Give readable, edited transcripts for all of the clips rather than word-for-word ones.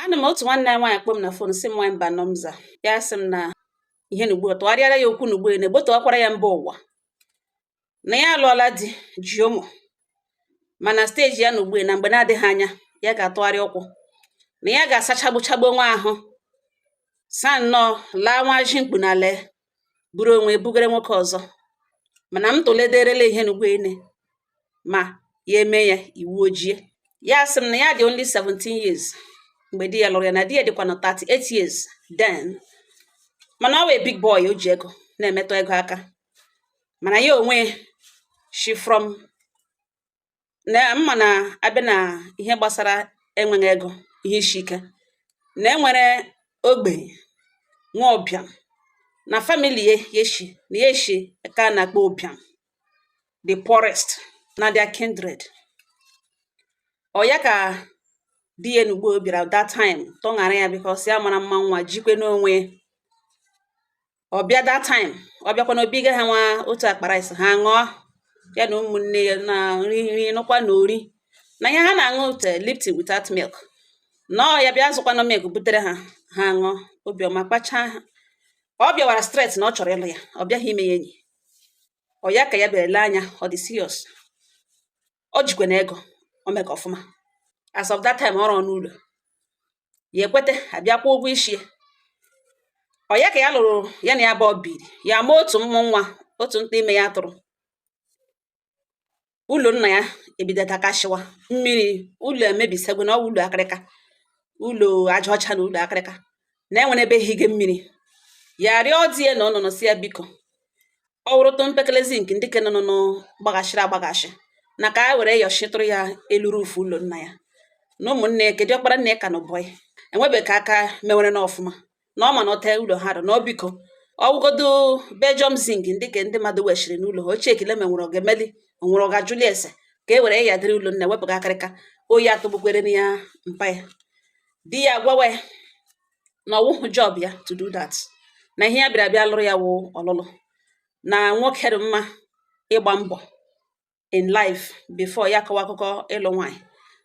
Ana m otu nwanne anyị nwaanyị kpọọ m na fon sị m nwaanyị mba nọmza ya sị m na ihe n'ugbu a tụgharịara ya okwu n'ugbu a na-egbotowakwara ya mba ụwa na ya alụọla di ji ụmụ mana steji ya n'ugbu a na mgbe na-adịghị anya ya ga-atụgharị ụkwụ na ya ga-asachagbuchagbu onwe ahụ sa nnọọ laa nwa ji mkpu na lee buru onwe bugere nwoke ọzọ mana m tụlederela ihe n'ugbu ene ma ya eme ya iwu ojie ya sị m na ya dị only 17 years mgbe di ya lụrụ ya na di ya dịkwa na 38 years then mana ọ wee big boy o ji ego na-emetụ ego aka mana ya onwe she from na mma na abịa na ihe gbasara enweghị ego ihe isi ike na enwere ogbenye nwa ọbịam na family ya eshi ka na-akpọ ụbịam the poorest na their kindred ọ ya ka di ya n'ugbo bịara that time tọṅara ya because ya mara mma nwa jikwe n'onwe ọbịa that time ọbịakwa n'obiga ha nwa otu akpa rice ha ṅụọ ya na ụmụnne ya na nri nụkwa na ori na ihe ha na-aṅụ ute Lipton without milk na ọ ya bịa zụkwa na milk butere ha ha ṅụọ obiọma kpacha ha ọ bịawara straight na ọ chọrọ ịlụ ya ọ bịaghị ime ya enyi ọ ya ka ya bịara ele anya ọ dị serious ọ jikwe na ego o mega ọfụma as of that time ọ rụọ n'ụlọ ya ekwete abịakwa ụgwọ isi ọ ya ka ya lụrụ ya na ya bụ biri ya ma otu mmụ nwa otu nta ime ya tụrụ ụlọ nna ya ebidotakashiwa mmiri ụlọ emebisegwu na ụlọ akịrịka ụlọ aja ọcha na ụlọ akịrịka na enwere ebe hige mmiri ya rịọ di ya na ọ nọ si ya biko ọ wụrụtụ mpekele zinc ndị ke nọ gbaghashiri agbaghashi na ka a were yọshitụrụ ya elu rufu ụlọ nna ya na ụmụnne kedu ọkpara nne ka nọ bọị enwebe ka aka mewere n'ọfụma na ọ ma na ọta ụlọ ha na ọ biko ọwụgodo Belgium zinc ndị ke ndị mmadụ wechiri n'ụlọ ha ochie ekele menwere ogemeli onwere ọga Julius ka e were ya dịrị ụlọ nna wepụga akịrịka oyi atụgbukwere na ya mpa ya di ya gwawe na ọwụhụ job ya to do that na ihe ya bịara bịa lụrụ ya wụ ọlụlụ na nwoke dị mma ịgba mbọ in life before ya kọwa akụkọ ịlụ nwaanyị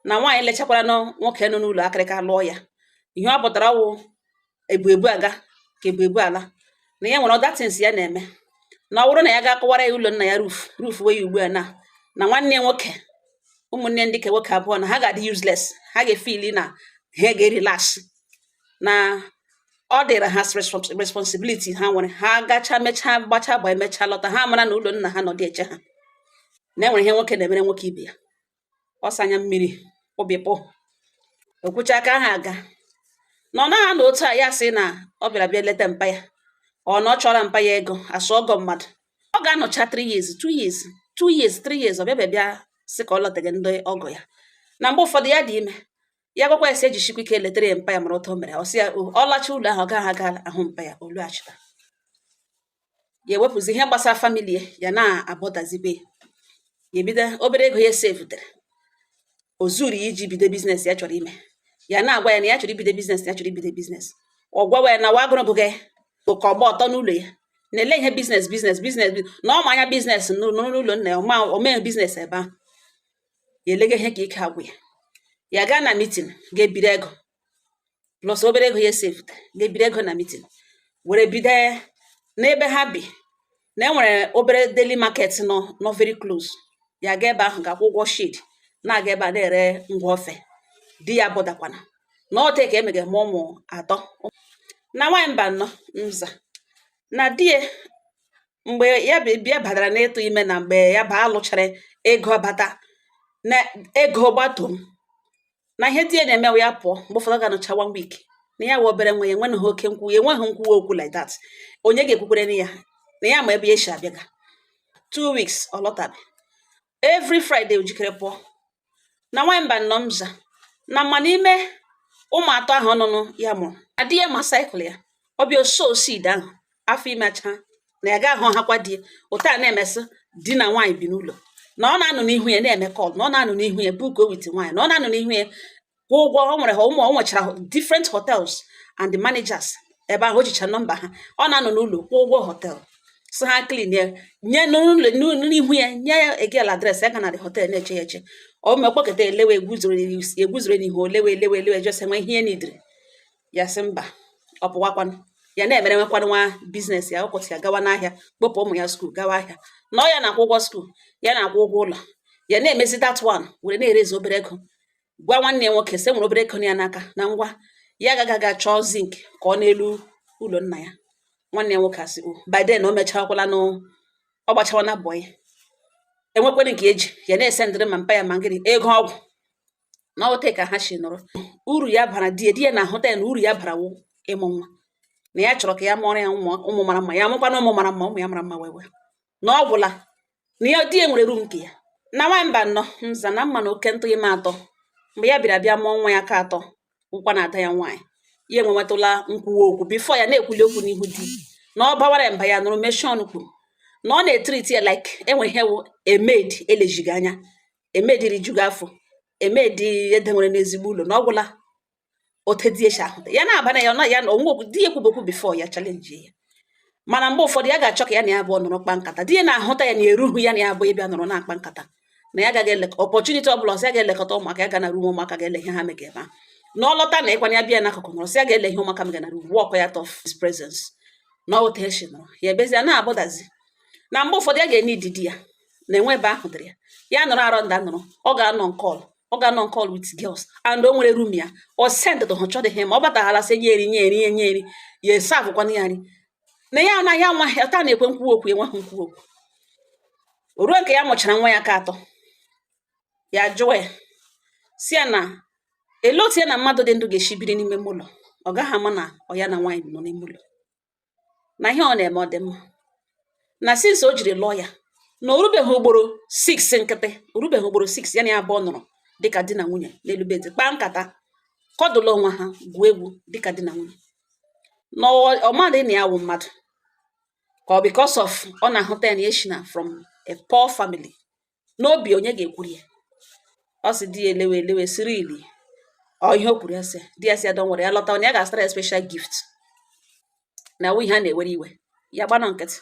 na nwaanyị lechakwara na nwoke nọ n'ụlọ akịrịka lụọ ya ihe ọ pụtara wụ ebu aga ka ebu ala na ya nwere other things ya na-eme na ọ bụrụ na ya ga-akọwara ya ụlọ nna ya roof wee ya ugbu a na nwanne nwoke ụmụnne ndị ke nwoke abụọ na ha ga-adị useless ha ga-efili na ha ga-relax na ọ dịra ha responsibility ha nwere ha gacha mechaa gbacha gba emechaa lọta ha mara na ụlọ nna ha nọ dị eche ha na enwere ihe nwoke na-emere nwoke ibe ya ọsanya mmiri ụbịpụ okwucha aka ha aga na ọ naghị na otu a ya sị na ọ bịara bịa leta mpa ya ọ na ọ chọrọ mpa ya ego asụ ọgọ mmadụ ọ ga-anọcha 3 years 2 years 2 years 3 years ọ bịa sị ka ọ lọtaghị ndị ọgọ ya na mgbe ụfọdụ ya dị ime ya gwakwa ya si ejichikwa ike letere ya mpa ya mara ụtọ mere ọ sị ya ọ lacha ụlọ ahụ ọ gaghị aga ahụ mpa ya olu achịta ya ewepụzi ihe gbasara famili ya na-abọdazibe ya ebido obere ego ya sevutere o zuru iji bido biznes ya chọrọ ime ya na-agwa ya na ya chọrọ ibido biznes ọ gwawa ya na wagụrụ gị ka ọgba ọtọ n'ụlọ ya na-ele ihe biznes na ọ ma anya biznes n'ụlọ nna ya o mee biznes ebe ahụ ya elega ihe ka ike agwụ ya gaa na mitin ga-ebiri ego plus obere ego ya sevutere ga-ebiri ego na mitin were bido n'ebe ha bi na enwere obere daily market nọ very close ya ga ebe ahụ ga-akwụ ụgwọ shade na-aga ebe a na-ere ngwa ofe di ya bụdakwana na ọte ka emege ma ụmụ atọ na nwaanyị mba nọ nza na di ya mgbe ya bịa badara n'ịtụ ime na mgbe ya ba alụchara ego bata na ego gbatom na ihe di ya na-emewe ya pụọ mgbe ụfọdụ ga-anọcha 1 week na ya wee obere nwe ya enweghị oke nkwu ya enweghị nkwuwa okwu like that onye ga-ekwukwere na ya ma ebe ya esi abịaga 2 weeks ọ lọtabe every Friday ojikere pụọ na nwaanyị mba nnọọ mza na mma n'ime ụmụ atọ ahụ ọnụnụ ya mụrụ adị ya ma saịkụl ya ọ bịa oso seed ahụ afọ imecha na ya ga-ahụ hakwa di ụta a na-emesị di na nwaanyị bi n'ụlọ na ọ na-anụ n'ihu ya na-eme kọl na ọ na-anụ n'ihu ya buko wit nwaanyị na ọ na-anụ n'ihu ya kwụ ụgwọ o nwere ha o nwechara different hotels and the managers ebe ahụ o jicha nọmba ha ọ na-anọ n'ụlọ kwụ ụgwọ hotel so ha clean ya nye n'ụlọ n'ihu ya nye ya egel adreesị ya ga na the hotel na-eche ya eche ọ mekpọketa elewe egwuzoro n'ihu olewe just enwe ihe nidiri ya sị mba ọ pụwakwanụ ya na-emere nwekwanụ nwa biznes ya ụkọchị ya gawa n'ahịa kpọpụ ụmụ ya skuul gawa ahịa na ọ ya na-akwụ ụgwọ skuul ya na-akwụ ụgwọ ụlọ ya na-emezi that one were na-erezi obere ego gwa nwanne ya nwoke sị nwere obere ego ya n'aka na ngwa ya agaghị chọọ zinc ka ọ n'elu ụlọ nna ya. Nwanne ya nwoke asị by then o mechakwala ọ gbachawa na bọị enwekwere nke eji ya na-esendịrị ma mpa ya ma ngịrị ego ọgwụ na ọte ka ha si nọrọ. Uru ya bara die na-ahụta ya na uru ya bara ịmụ nwa na ya chọrọ ka ya mụọrọ ya ụmụ mara mma ya mụkwana ụmụ mara mma ụmụ ya mara mma wewe na ọ gwụla na ya di nwere ru nke ya na nwamba nnọọ nza na mma na oke ntụ ime atọ mgbe ya bịara bịa mụọ nwa ya ka atọ ụkwa na ada ya nwaanyị ya enwenwetụla nkwuwa okwu bifo ya na-ekwuli okwu n'ihu di na ọ bawara mba ya nụrụ meshie ọnụ kwuru na ọ na-etriti ya like enwe ihe emedi elejighị anya emedi rijugo afọ emedi edenwere n'ezigbo ụlọ na ọ gwụla otediechi ahụta ya na-abana ya na ya na onwe okwu di ekwubokwu bifo ya chalenji ya mana mgbe ụfọdụ ya ga-achọ ka ya na ya abụọ nọrọ kpa nkata di ya na-ahụta ya na eruhu ya na ya abụọ ịbịa nọrọ na-akpa nkata na ya agaghị elekọta ọpọchuniti ọ bụla ọsị ya ga-elekọta ụmụaka ya ga na rum ụmụaka ga-ele ihe ha mega ebe a na ọ lọta na ịkwanye ya bịa n'akụkụ nọrọ sị ya ga-ele ihe ụmụaka mega na rum wọk ya tof his presence na otechi nọrọ ya ebezi ya na-abụdazi na mgbe ụfọdụ ya ga-enye ididi ya na enwe ebe ahụ dịrị ya nọrọ arọ nda nọrọ ọ ga-anọ nkọl with girls and o nwere rum ya o send to ha chọdị ihe ma ọ bataghala sị nye eri ya esa abụkwana ya nri na ya anaghị anwa ya taa na-ekwe nkwuwa okwu enweghị nkwuwa okwu ruo nke ya mụchara nwa ya ka atọ ya jụọ ya si ya na ele otu ya na mmadụ dị ndụ ga-esi biri n'ime ụlọ ọ gaghị ama na ọ ya na nwaanyị nọ n'ime ụlọ na ihe ọ na-eme ọ dị mma na since o jiri lụọ ya na orubeghị ugboro 6 nkịtị orubeghị ugboro 6 ya na ya abụọ nọrọ dịka di na nwunye n'elu bedị kpaa nkata kọdụla onwe ha gwuo egwu dịka di na nwunye na ọmadị na ya wụ mmadụ ka ọ because of ọ na-ahụta ya na eshina from a poor family n'obi onye ga-ekwuri ya ọ sị di ya elewe siri ili ọ ihe o kwuru ya sị di ya sị ya nwere ya lọta onye ya ga-asịtara ya special gift na wụ ihe a na-ewere iwe ya gbanọ nkịtị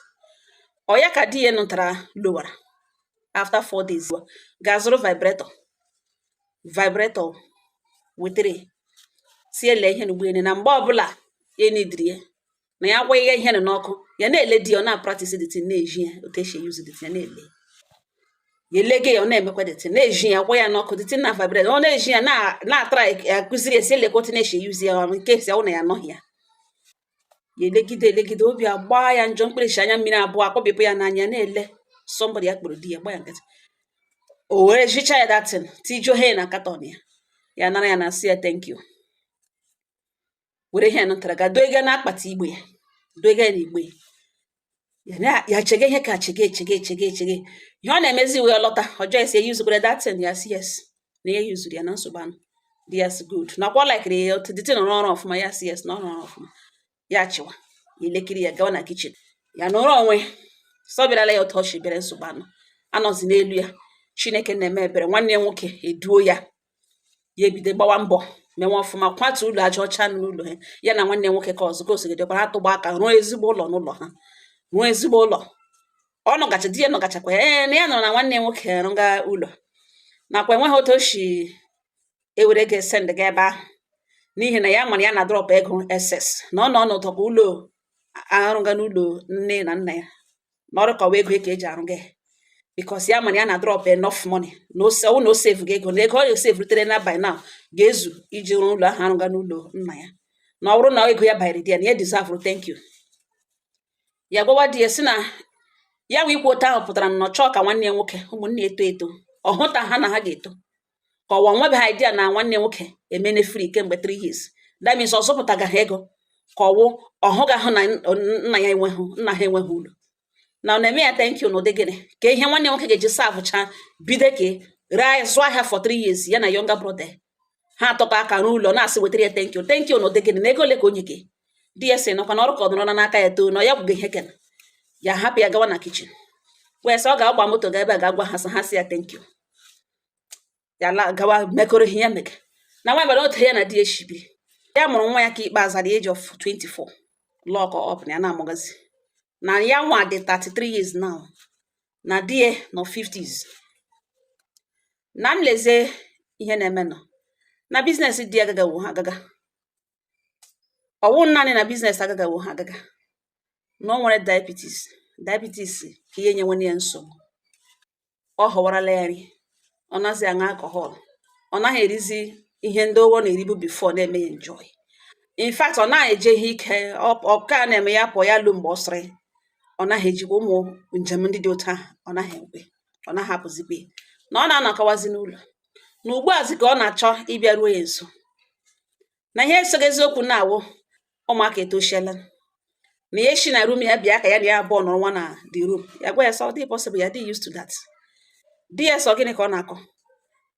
ọ ya ka di ya nụtara lowara after 4 days ga-azụrụ vibrator wetere si ele ihe n'ugboelu na mgbe ọbụla ya nidiri ya na ya gwa ihe n'ọkụ ya na-ele di ya ọ na-practice the thing na-eji ya otu esi use the thing ya na-ele ya elege ya ọ na-emekwa the thing na-eji ya gwa ya n'ọkụ the thing na vibrate ọ na-eji ya na-atara akụziri esi elekwa otu na-esi use ya nke esi ọ na ya anọghị ya ya elegide obi agba ya njọ mkpịrịsị anya mmiri abụọ akpọbipụ ya n'anya na-ele somebody ya kpụrụ di ya gba ya nkịtị o were jicha ya datin tijuo he na katọn ya nara ya na si ya thank you were ihe nụtara ga doega na akpati igbe ya doega na igbe ya chege ihe ka chege ihe ọ na-emezi wee lọta ọjọọ esi eyuzukwere datin ya si yes na ya yuzuru ya na nsogbu anụ dị ya si good nakwa likere ya otu dịtị nọrọ ọrụ ọfụma ya si yes na ọrụ ọfụma ya chịwa ya elekiri ya gawa na kichin ya nọrọ onwe sọbịarala ya otu ọchị bịara nsogbu anụ anọzi n'elu ya Chineke na-eme ebere nwanne ya nwoke eduo ya ebido gbawa mbọ menwe ọfụma kwatu ụlọ aja ọcha n'ụlọ ha ya na nwanne ya nwoke ka ọzọ ka osogidekwa ha tụgba aka rụọ ezigbo ụlọ n'ụlọ ha rụọ ezigbo ụlọ ọ nọgacha di ya nọgachakwa ya na ya nọrọ na nwanne ya nwoke rụga ụlọ nakwa enweghị otu o si ewere ga send ga ebe ahụ n'ihi na ya mara ya na drọp ego ss na ọ nọ ọnọdụ ka ụlọ arụga n'ụlọ nne na nna ya na ọrụ ka ego ka eji arụga ya because ya mara ya na drop enough money no save ga ego na ego ọ save rutere na by now ga-ezu iji rụọ ụlọ ahụ arụga n'ụlọ nna ya na ọ bụrụ na ego ya bayiri di ya na ya deserve thank you ya gwawa di ya si na ya nwe ikwu otu ahụ pụtara na ọ chọọ ka nwanne ya nwoke ụmụnne eto ọ hụta ha na ha ga-eto ka ọwa nwebeghị idea na nwanne nwoke emene free kemgbe 3 years that means ọ zụpụtagaghị ego ka ọwụ ọhụga hụ na nna ha enweghị ụlọ na ọ na-eme ya thank you n'ụdị gịnị ka ihe nwanne nwoke ga-eji savụcha bido ka ree zụọ ahịa for 3 years ya na younger brother ha atọkọ aka n'ụlọ na-asị wetara ya thank you n'ụdị gịnị na ego ole ka onye ke di ya sị nọkwa na ọrụ ka ọ nọrọ n'aka ya too na ya gwụga ihe kena ya hapụ ya gawa na kichin wee sị ọ ga-agba moto ga ebe a ga-agwa ha sị ya thank you ya gawa mekọrọ ihe ya mega na nwa bara otu ya na di ya shibiri ya mụrụ nwa ya ka ikpeazụ at the age of 24 lock up na ya na-amụgazi na ya nwa dị 33 years now na di ya nọ 50s na mleze ihe na-eme nọ na biznes di ya agaga ọwụ naanị na biznes agagawo ha agaga na o nwere diabetes ka ihe nyenwe ya nsogbu. Ọ họwarala ya nri, ọ naghịzi aṅụ alcohol, ọ naghị erizi ihe ndị ụgwọ na-eribu before na-eme ya enjoy. In fact, ọ naghị eje ihe ike, ọka na-eme ya pụọ ya lu mgbe ọ sịrị, ọ naghị ejikwa ụmụ njem ndị dị otu ahụ, ọ naghị ekwe, ọ naghị apụzikwe na ọ na-anọkọwazi n'ụlọ na ugbu azi ka ọ na-achọ ịbịa ruo ya nso. Na ihe esoghị eziokwu na-awụ ụmụaka etoshiela na ya shi na room ya bịa ka ya na ya abụọ nọrọ nwa na the room, ya gwa ya sọ dị possible, ya dị used to that. Di ya sọ gịnị ka ọ na-akọ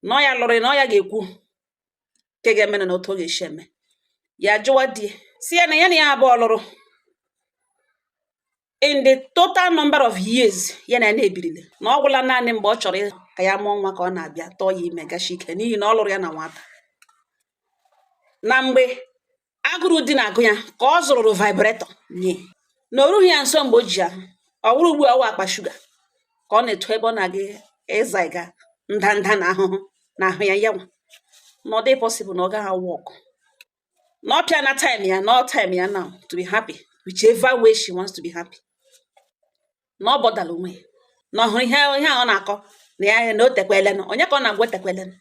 na ọ ya lụrụ na ọ ya ga-ekwu nke ga-eme na otu ọ ga-esi eme. Ya jụwa di si ya na ya abụọ lụrụ in the total number of years ya na ebirile na ọ gwụla naanị mgbe ọ chọrọ ka ya mụọ nwa ka ọ na-abịa tọọ ya ime gashi ike n'ihi na ọ lụrụ ya na nwata. Na mgbe agụrụ di na-agụ ya ka ọ zụrụrụ vibrator nye na o rughị ya nso mgbe o ji ahụ, ọ wụrụ ugbu a akpa shuga ka ọ na-eto ebe ọ na-aga ịzaiga ndanda na ahụhụ na ahụ ya yanwa na ọ dị possible na ọ gaghị awụ ọkụ na ọ pịa na time ya na time ya now to be happy whichever way she wants to be happy. Na ọ bọdala onwe ya na ọhụrụ ihe ọ na-akọ na ya na o tekwele na onye ka ọ na-agwa tekwele na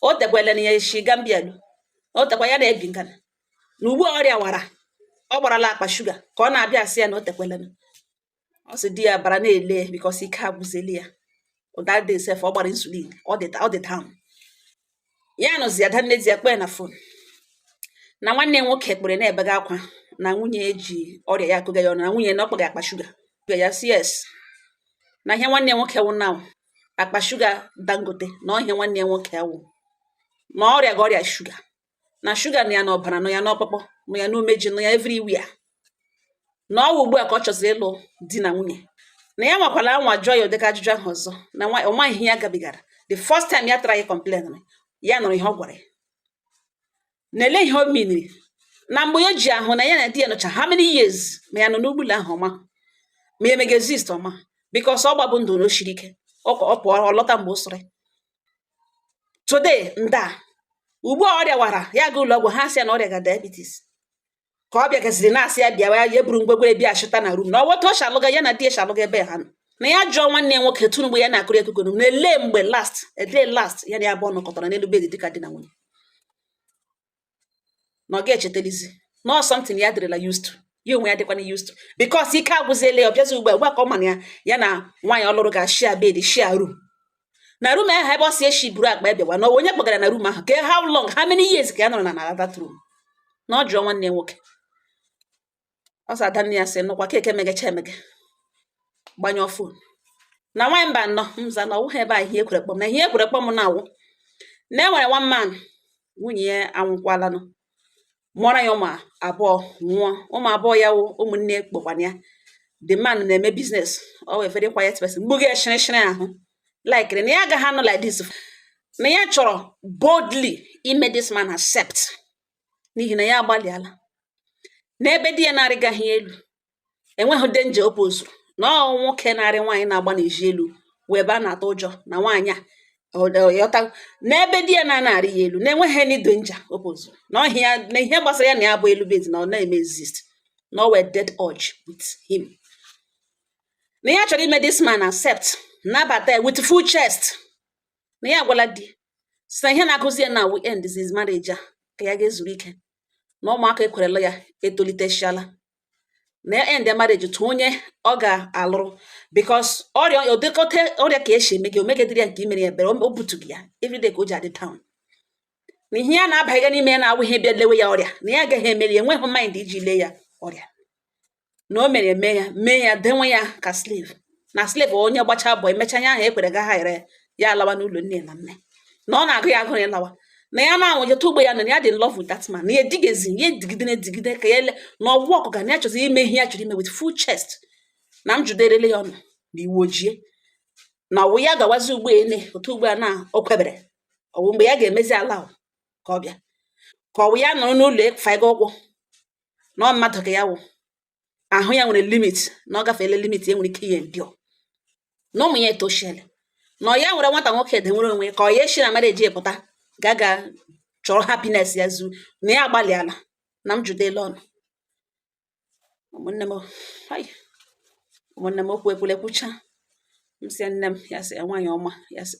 o tekwele na ya eshi Gambia lu o tekwa ya na-ebi nkana na ugbu ọrịa wara ọ gbarala akpa shuga ka ọ na-abịa asị ya na o tekwele na ọ sị di ya bara na-ele because ike agwụzeli ya that day sef ọ gbara insulin ọ dị down. Ya nọzi ada nnezi ya kpee na phone na nwanne nwoke kpere na-ebega akwa na nwunye eji ọrịa ya akụga ya ọnụ, na nwunye na ọkpọga akpa shuga ya si yes na ihe nwanne nwoke wụ na akpa shuga Dangote na ọhịa nwanne nwoke awụ na ọrịa ga ọrịa shuga na shuga na ya na ọbara na ya na ọkpụkpọ na ya na umeji na ya everywhere na ọwụ ugbu a ka ọ chọziri ịlụ di na nwunye na ya nwakwala anwa jụọ ya ụdịka ajụjụ ahụ ọzọ na ọ maghị ihe ya gabigara. The first time ya tara ya complain ya nụrụ ihe ọ gwara ya na-ele ihe o miniri na mgbe ya ji ahụ na ya na di ya nọcha how many years ma ya nọ n'ugbula ahụ ọma ma ya mega exist ọma because ọ gbabụ ndụ na o shiri ike ọ pụọ ọ lọta mgbe o sịrị today nda ugbu a ọrịa wara ya ga ụlọ ọgwụ ha sị ya na ọrịa ga diabetes ka ọ bịagaziri na-asị ya bịawa ya buru mgbegwere bịa achụta na room na ọwọta ọ shalụga ya na di ya shalụga ebe ha nọ na ya jụọ nwanne ya nwoke tụrụ mgbe ya na-akụrụ ekugono na ele mgbe last ya na ya abụọ nọkọtara n'elu bedi dịka di na nwunye na ọ ga-echetalizi na something ya dịrịla used to ya onwe ya dịkwana used to because ike agwụziele ya ọbịazi ugbu a ka ọ mana ya na nwaanyị ọlụrụ ga-shia bed shia room na room ahụ ebe ọ si eshi buru akpa ebewa na onye kpọgara na room ahụ ka how long how many years ka ya nọrọ na that room na ọ jụọ nwanne ya nwoke ọ sị ada nne ya sị nụkwa keke megecha emege gbanyụọ fon na nwaanyị mba nọ mza na ọwụghị ebe a ihe ekwere kpọm na ihe ekwere kpọm na-awụ na enwere one man nwunye ya anwụkwalanụ mụọra ya ụmụ abụọ nwụọ ụmụ abụọ ya wụ ụmụnne kpọkwana ya. The man na-eme business ọ wee very quiet person mgbe ga-eshirishiri ahụ like na ya agaghị anọ like this na ya chọrọ boldly ime this man accept n'ihi na ya agbalịala n'ebe di ya na-arịgaghị elu enweghị danger o pozuru na ọ nwoke na-arị nwaanyị na-agba n'ezi elu wee ebe a na-atụ ụjọ na nwaanyị a yọta n'ebe di ya na-arị ya elu na-enweghị any danger o pozuru na ọhịa na ihe gbasara ya na ya bụ elu bed na ọ na-eme exist na ọ wee dead urge with him na ya chọrọ ime this man accept nabata ya with full chest na ya agwala di si na ihe na-akụzi ya na we end his marriage a ka ya ga-ezuru ike na ụmụaka ekwerela ya etoliteshiala na ya end marriage tụ onye ọ ga-alụrụ because ọrịa odekọta ọrịa ka esi eme gị omegedịrị ya nke imere ya ebere o butughị ya everyday ka o ji adị town na ihe ya na-abaghị n'ime ya na-awụ ihe bịa lewe ya ọrịa na ya agaghị emeri ya enweghị mind iji lee ya ọrịa na o mere mee ya denwe ya ka slave na slave onye gbacha bọ emecha anya ahụ ekwere gaha ere ya alawa n'ụlọ nne na nne na ọ na-agụ ya agụrụ ya lawa na ya na-anwụ jeta ugbo ya na ya dị in love with that man na ya edigezi ya edigide ka ya ele na ọgwụ ọkụ ga na ya chọzi ime ihe ya chọrọ ime with full chest na m juderele ya ọnụ na iwu ojie na ọwụ ya gawazi ugbo ene otu ugbo a na o kwebere ọwụ mgbe ya ga-emezi ala ka ọ bịa ka ọwụ ya nọrọ n'ụlọ faiga ụkwụ na ọ mmadụ ka ya wụ ahụ ya nwere limit na ọ gafeela limit ya nwere ike ihe ndio na ụmụ ya etoshiele na ọ ya nwere nwata nwoke dị nwere onwe ka ọ ya eshi na marriage epụta gaga chọrọ happiness ya zu na ya agbalịala na m judele ọnụ ụmụnne m hai ụmụnne m okwu ekwula ekwucha m sị nne m ya sị nwaanyị ọma ya sị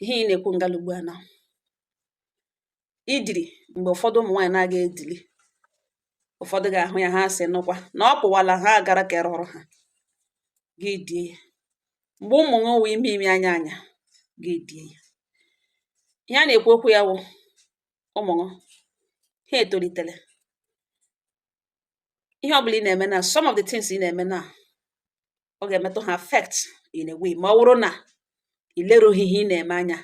ihe ị na-ekwu ngala ugbu a na idiri mgbe ụfọdụ ụmụ nwaanyị na-aga edili ụfọdụ ga-ahụ ya ha sị nụkwa na ọ pụwala ha agara kere ọrụ ha gị die ya mgbe ụmụ nwa wee ime anya gị die ya ihe a na-ekwu okwu ya wụ ụmụ nwa ha etolitere ihe ọ bụla ị na-eme na some of the things ị na-eme na ọ ga-emetụ ha affect in a way ma ọ bụrụ na ilerughị ihe ị na-eme anya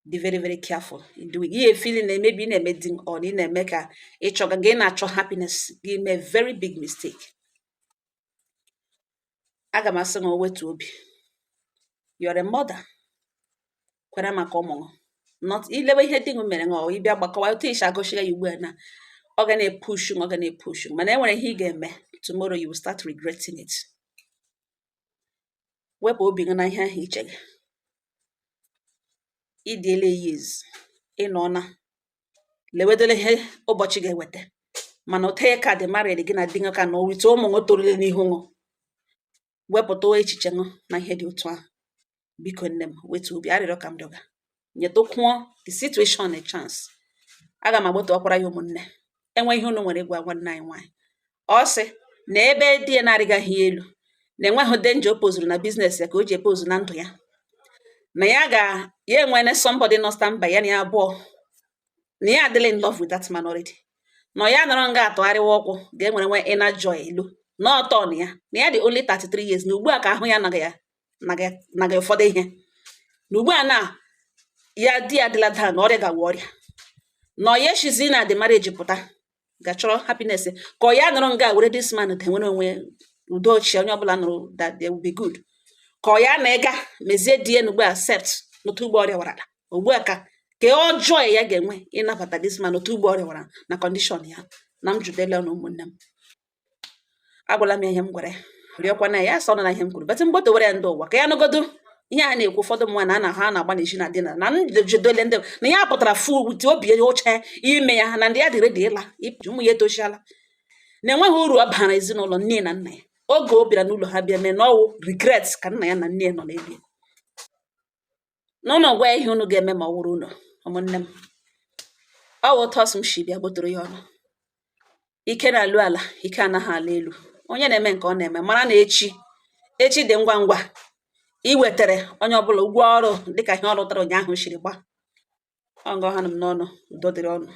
be very very careful in doing ihe feeling na maybe ị na-eme di ọ na ị na-eme ka ịchọga gị na-achọ happiness gị mee very big mistake. Aga m asị na o wetu obi you're a mother kwere maka ụmụ not ilewe ihe di mere ọ ịbịa gbakọwa otu isi agụchiga ya ugbu a na ọ ga na-epush ọ ga na-epush mana enwere ihe ị ga-eme tomorrow you will start regretting it. Wepụ obi gị na ihe ahụ iche gị ịdịele years ịnọ na lewedole ihe ụbọchị ga-eweta mana ote ka dị married gị na di gị ka na owite ụmụ gị torule n'ihu ṅụ wepụta echiche ṅụ na ihe dị otu ahụ biko nne m wetu obi arịrịọ ka m rịọga nyetụkwuo the situation a chance. Aga m agbata ọkwara ya ụmụnne enwe ihe unu nwere ịgwa nwanne anyị nwaanyị ọ sị na ebe di ya na-arịgaghị elu na enweghị denje o pozuru na biznes ya ka o ji epozu na ndụ ya na ya enwene somebody nọ standby ya na ya abụọ na ya adịla in love with that man already na ya nọrọ nga atụgharịwa ọkwụ ga-enwere nwe inner joy elu na ọtọ na ya dị only 33 years na ugbu a ka ahụ ya naghị ụfọdụ ihe na ugbu a na ya di ya adịla daa na ọrịa gawa ọrịa na ya eshizi na the marriage pụta ga-chọrọ happiness ka ọ ya nọrọ nga were this man enwere onwe udo ochie onye ọbụla nụrụ that they will be good ka ọ ya na ịga mezie di ya na ugbu a accept n'otu ugbo ọrịa warala ugbu a ka ọjọọ ya ga-enwe ịnabata this man n'otu ugbo ọrịa wara na condition ya na m judele na ụmụnne m agwala m ihe m gwara rịọkwa na ya sọ na ihe m kwuru bet mgboto were ndị ụwa ka ya nụgodo ihe a na-ekwu ụfọdụ nwa na ha na-agba n'ezi na dina na njidele ndị na ya pụtara fu wute obi oche ime ya na ndị ya dị redi ịla ụmụ ya etoshiala na enweghị uru ọ bara ezinụlọ nne na nna ya oge o bịara n'ụlọ ha bịa mee na ọwụ regret ka nna ya na nne nọ n'ebe n'ụlọ gwa ihe unu ga-eme ma ọ wụrụ ụlọ ụmụnne m ọ wụ otu ọsụ m shi bịa gbotoro ya ọnụ ike na-alụ ala ike anaghị ala elu onye na-eme nke ọ na-eme mara na echi dị ngwa ngwa iwetere onye ọbụla ụgwọ ọrụ dịka ihe ọ rụtara ụnyaahụ shiri gba ọ nga ọha m n'ọnụ udo dịrị ọnụ.